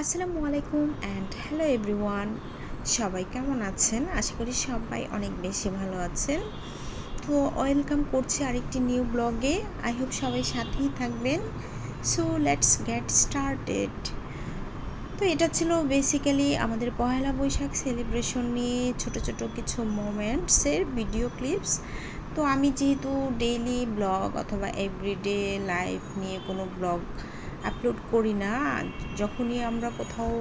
আসসালামু আলাইকুম and hello everyone. সবাই কেমন আছেন? আশা করি সবাই অনেক বেশি ভালো আছেন। তো ওয়েলকাম করছি আরেকটি নিউ ব্লগে। আই হোপ সবাই সাথেই থাকবেন। So let's get started. তো এটা ছিল বেসিক্যালি আমাদের পহেলা বৈশাখ সেলিব্রেশন নিয়ে ছোট ছোট কিছু মোমেন্টসের ভিডিও ক্লিপস। তো আমি যেহেতু ডেইলি ব্লগ অথবা এভরিডে লাইফ নিয়ে কোনো ব্লগ আপলোড করি না, যখনই আমরা কোথাও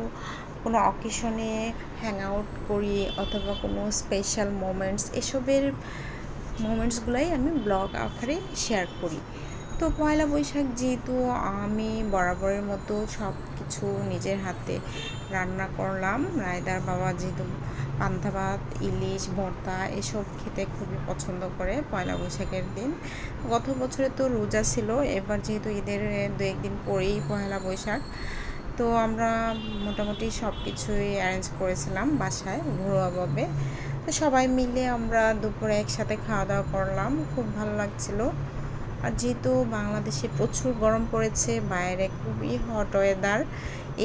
কোনো অকেশনে হ্যাং আউট করি অথবা কোনো স্পেশাল মোমেন্টস, এসবের মোমেন্টসগুলোই আমি ব্লগ আকারে শেয়ার করি। তো পয়লা বৈশাখ যেহেতু আমি বরাবরের মতো সব কিছু নিজের হাতে রান্না করলাম। রায়দার বাবা যেহেতু পান্তা ভাত, ইলিশ ভর্তা এসব খেতে খুবই পছন্দ করে পয়লা বৈশাখের দিন। গত বছরে তো রোজা ছিল, এবার যেহেতু ঈদের দু একদিন পরেই পয়লা বৈশাখ, তো আমরা মোটামুটি সব কিছুই অ্যারেঞ্জ করেছিলাম বাসায় ঘরোয়াভাবে। তো সবাই মিলে আমরা দুপুরে একসাথে খাওয়া দাওয়া করলাম, খুব ভালো লাগছিল। আর যেহেতু বাংলাদেশে প্রচুর গরম পড়েছে, বাইরে খুবই হট ওয়েদার,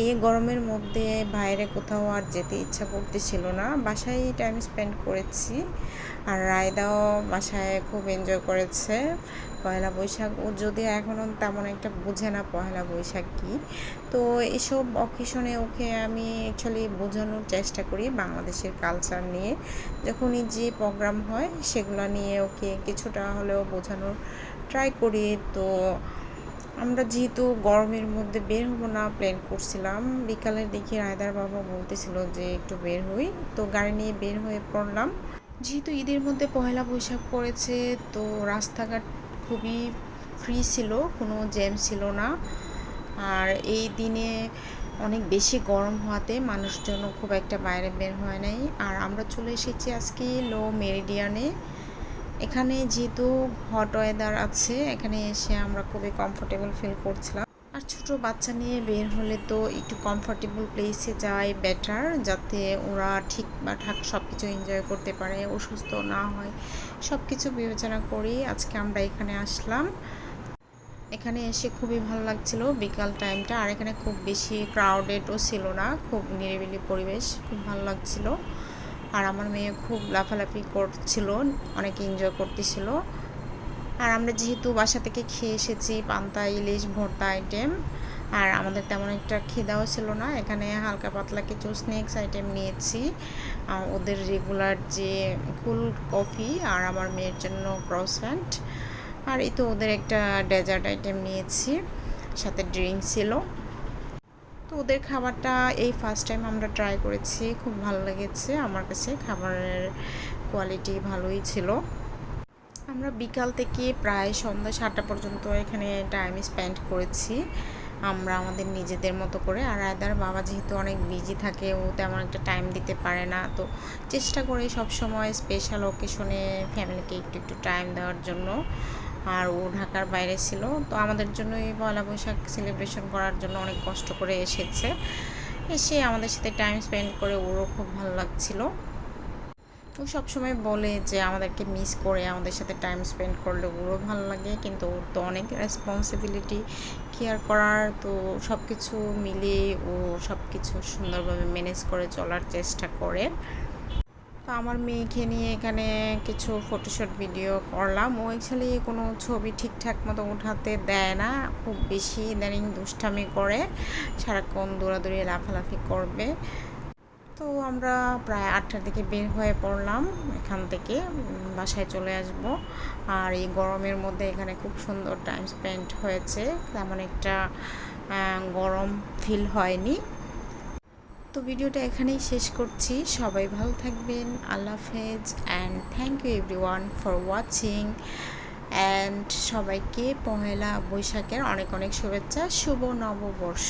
এই গরমের মধ্যে বাইরে কোথাও আর যেতে ইচ্ছা করতেছিল না, বাসায় টাইম স্পেন্ড করেছি। আর রায়দাও বাসায় খুব এনজয় করেছে পয়লা বৈশাখ। ও যদিও এখনও তেমন একটা বোঝে না পয়লা বৈশাখ কী, তো এসব অকেশনে ওকে আমি অ্যাকচুয়ালি বোঝানোর চেষ্টা করি বাংলাদেশের কালচার নিয়ে। যখনই যে প্রোগ্রাম হয় সেগুলো নিয়ে ওকে কিছুটা হলেও বোঝানোর ট্রাই করি। তো আমরা যেহেতু গরমের মধ্যে বের হবো না প্ল্যান করছিলাম, বিকালে দেখি রায়দার বাবা বলতেছিল যে একটু বের হই, তো গাড়ি নিয়ে বের হয়ে পড়লাম। যেহেতু ঈদের মধ্যে পয়লা বৈশাখ পড়েছে, তো রাস্তাঘাট খুবই ফ্রি ছিল, কোনো জ্যাম ছিল না। আর এই দিনে অনেক বেশি গরম হওয়াতে মানুষজন খুব একটা বাইরে বের হয় নাই। আর আমরা চলে এসেছি আজকে লো মেরিডিয়ানে। এখানে যেহেতু হট ওয়েদার আছে, এখানে এসে আমরা খুবই কমফোর্টেবল ফিল করছিলাম। আর ছোটো বাচ্চা নিয়ে বের হলে তো একটু কমফোর্টেবল প্লেসে যাওয়াই বেটার, যাতে ওরা ঠিক বা ঠাক সব কিছু এনজয় করতে পারে, অসুস্থ না হয়, সব কিছু বিবেচনা করি আজকে আমরা এখানে আসলাম। এখানে এসে খুবই ভালো লাগছিল বিকাল টাইমটা। আর এখানে খুব বেশি ক্রাউডেডও ছিল না, খুব নিরিবিলি পরিবেশ, খুব ভালো লাগছিল। আর আমার মেয়ে খুব লাফালাফি করছিল, অনেক এনজয় করতেছিল। আর আমরা যেহেতু বাসা থেকে খেয়ে এসেছি পান্তা ইলিশ ভর্তা আইটেম, আর আমাদের তেমন একটা খিদাও ছিল না, এখানে হালকা পাতলা কিছু স্ন্যাক্স আইটেম নিয়েছি। ওদের রেগুলার যে কুল কফি আর আমার মেয়ের জন্য ক্রসফ্যান্ট, আর এই তো ওদের একটা ডেজার্ট আইটেম নিয়েছি, সাথে ড্রিঙ্ক ছিল। তো ওদের খাবারটা এই ফার্স্ট টাইম আমরা ট্রাই করেছি, খুব ভালো লেগেছে আমার কাছে, খাবারের কোয়ালিটি ভালোই ছিল। আমরা বিকাল থেকে প্রায় সন্ধ্যা 7টা পর্যন্ত এখানে টাইম স্পেন্ড করেছি আমরা আমাদের নিজেদের মতো করে। আর রায়দার বাবা যেহেতু অনেক বিজি থাকে, ও তেমন একটা টাইম দিতে পারে না, তো চেষ্টা করি সবসময় স্পেশাল ওকেশনে ফ্যামিলিকে একটু একটু টাইম দেওয়ার জন্য। আর ও ঢাকার বাইরে ছিল, তো আমাদের জন্য এই পয়লা বৈশাখ সেলিব্রেশন করার জন্য অনেক কষ্ট করে এসেছে। এসে আমাদের সাথে টাইম স্পেন্ড করে ওরও খুব ভালো লাগছিলো। ও সবসময় বলে যে আমাদেরকে মিস করে, আমাদের সাথে টাইম স্পেন্ড করলে ওরও ভালো লাগে, কিন্তু ওর তো অনেক রেসপন্সিবিলিটি কেয়ার করার, তো সব কিছু মিলিয়ে ও সব কিছু সুন্দরভাবে ম্যানেজ করে চলার চেষ্টা করে। তো আমার মেয়েকে নিয়ে এখানে কিছু ফটোশ্যুট ভিডিও করলাম। ও অ্যাকচুয়ালি কোনো ছবি ঠিকঠাক মতো উঠাতে দেয় না, খুব বেশি ইদানিং দুষ্টামি করে, সারাক্ষণ দৌড়াদৌড়ি লাফালাফি করবে। তো আমরা প্রায় 8টার দিকে বের হয়ে পড়লাম এখান থেকে, বাসায় চলে আসব। আর এই গরমের মধ্যে এখানে খুব সুন্দর টাইম স্পেন্ড হয়েছে, তেমন একটা গরম ফিল হয়নি। তো ভিডিওটা এখানেই শেষ করছি, সবাই ভালো থাকবেন, আল্লাহ হাফেজ and thank you everyone for watching. And সবাইকে পহেলা বৈশাখের অনেক অনেক শুভেচ্ছা, শুভ নববর্ষ।